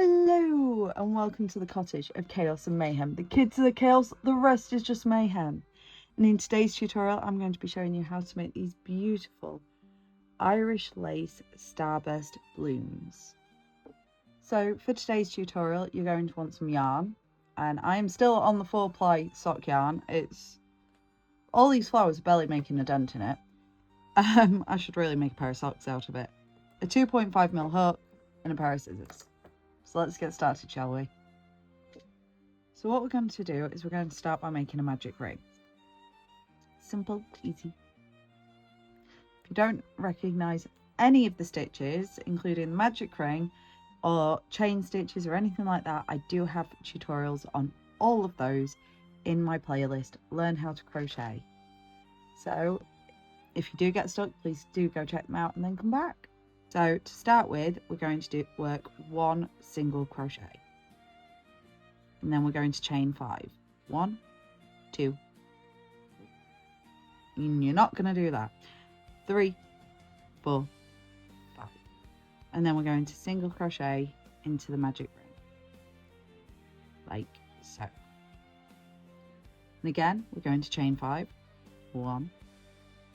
Hello and welcome to the cottage of chaos and mayhem. The kids are the chaos, the rest is just mayhem. And in today's tutorial I'm going to be showing you how to make these beautiful Irish lace starburst blooms. So for today's tutorial you're going to want some yarn, and I am still on the 4-ply sock yarn. It's all these flowers are barely making a dent in it. I should really make a pair of socks out of it. A 2.5mm hook and a pair of scissors. So let's get started, shall we? So what we're going to do is we're going to start by making a magic ring. Simple, easy. If you don't recognise any of the stitches, including the magic ring or chain stitches or anything like that, I do have tutorials on all of those in my playlist, Learn How to Crochet. So if you do get stuck, please do go check them out and then come back. So to start with, we're going to work 1 single crochet, and then we're going to chain 5. 1, 2, and you're not going to do that. 3, 4, 5, and then we're going to single crochet into the magic ring, like so. And again, we're going to chain 5. 1,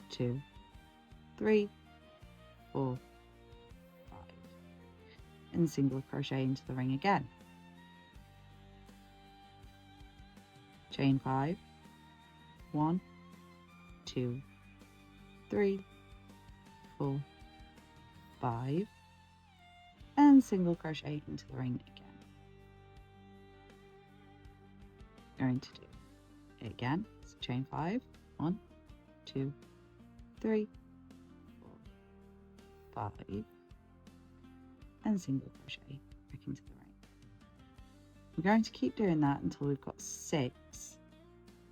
2, 3, 4, and single crochet into the ring again. Chain 5. 1, 2, 3, 4, 5, and single crochet into the ring again. Going to do it again. So chain 5. 1, 2, 3, 4, 5, and single crochet back into the ring. We're going to keep doing that until we've got 6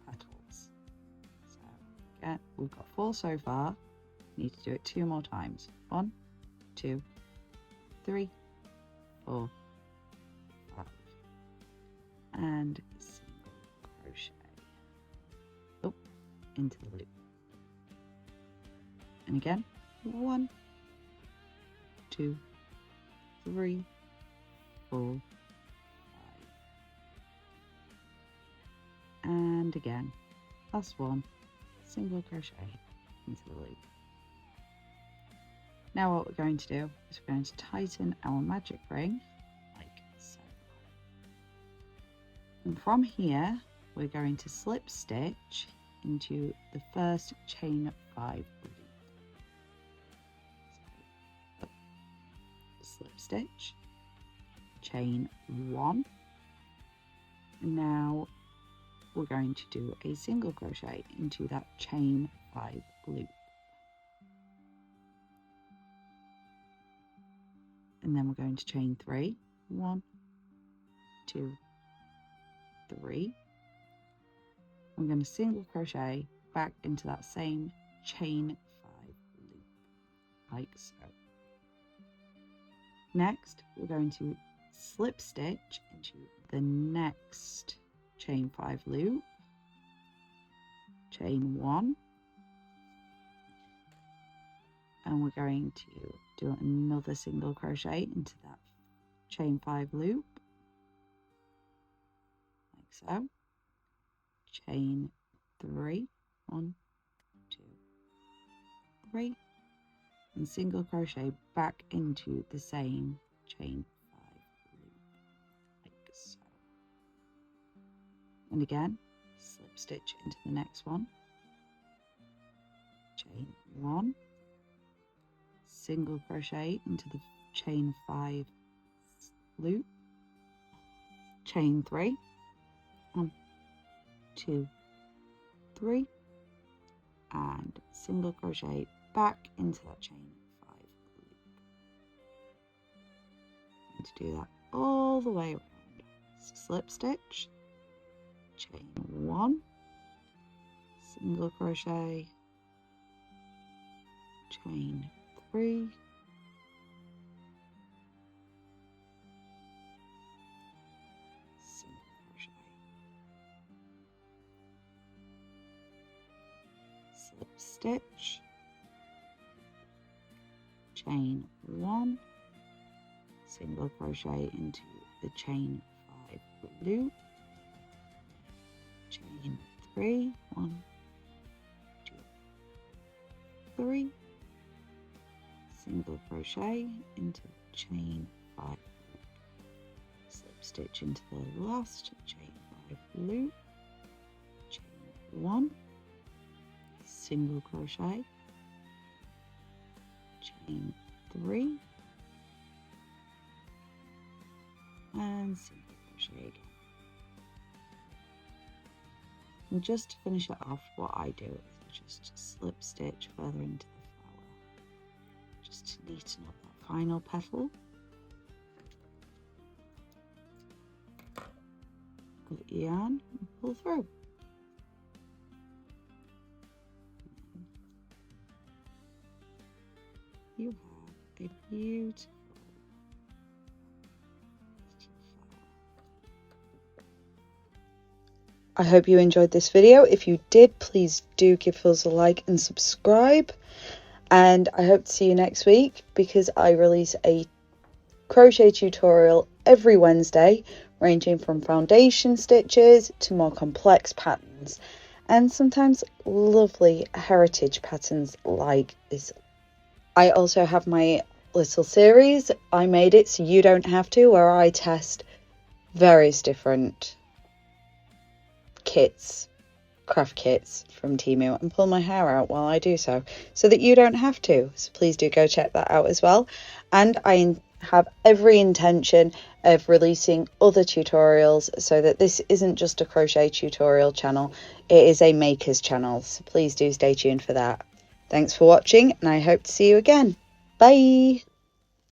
petals. So again, we've got 4 so far. Need to do it 2 more times. 1, 2, 3, 4, 5, and single crochet up into the loop. And again, 1, 2, 3, 4, 5, and again, last one, single crochet into the loop. Now what we're going to do is we're going to tighten our magic ring like so. And from here, we're going to slip stitch into the first chain 5 loop. Slip stitch, chain 1. Now we're going to do a single crochet into that chain 5 loop, and then we're going to chain 3. 1, 2, 3. I'm going to single crochet back into that same chain 5 loop like so. Next, we're going to slip stitch into the next chain 5 loop, chain 1, and we're going to do another single crochet into that chain 5 loop, like so, chain 3, 1, 2, 3, and single crochet back into the same chain 5 loop like so. And again, slip stitch into the next one, chain 1, single crochet into the chain 5 loop, chain 3, 1, 2, 3, and single crochet back into that chain 5 loop. And to do that all the way around, so slip stitch, chain 1, single crochet, chain 3, single crochet, slip stitch, chain 1, single crochet into the chain 5 loop, chain 3, 1, 2, 3, single crochet into chain 5 loop, slip stitch into the last chain 5 loop, chain 1, single crochet, chain 3, and single crochet again. And just to finish it off, what I do is just slip stitch further into the flower, just to neaten up that final petal of yarn and pull through. You have a beautiful I hope you enjoyed this video. If you did, please do give us a like and subscribe. And I hope to see you next week, because I release a crochet tutorial every Wednesday, ranging from foundation stitches to more complex patterns, and sometimes lovely heritage patterns like this. I also have my little series, I Made It So You Don't Have To, where I test various different kits, craft kits from Temu, and pull my hair out while I do so that you don't have to. So please do go check that out as well. And I have every intention of releasing other tutorials, so that this isn't just a crochet tutorial channel, it is a makers channel. So please do stay tuned for that. Thanks for watching, and I hope to see you again. Bye.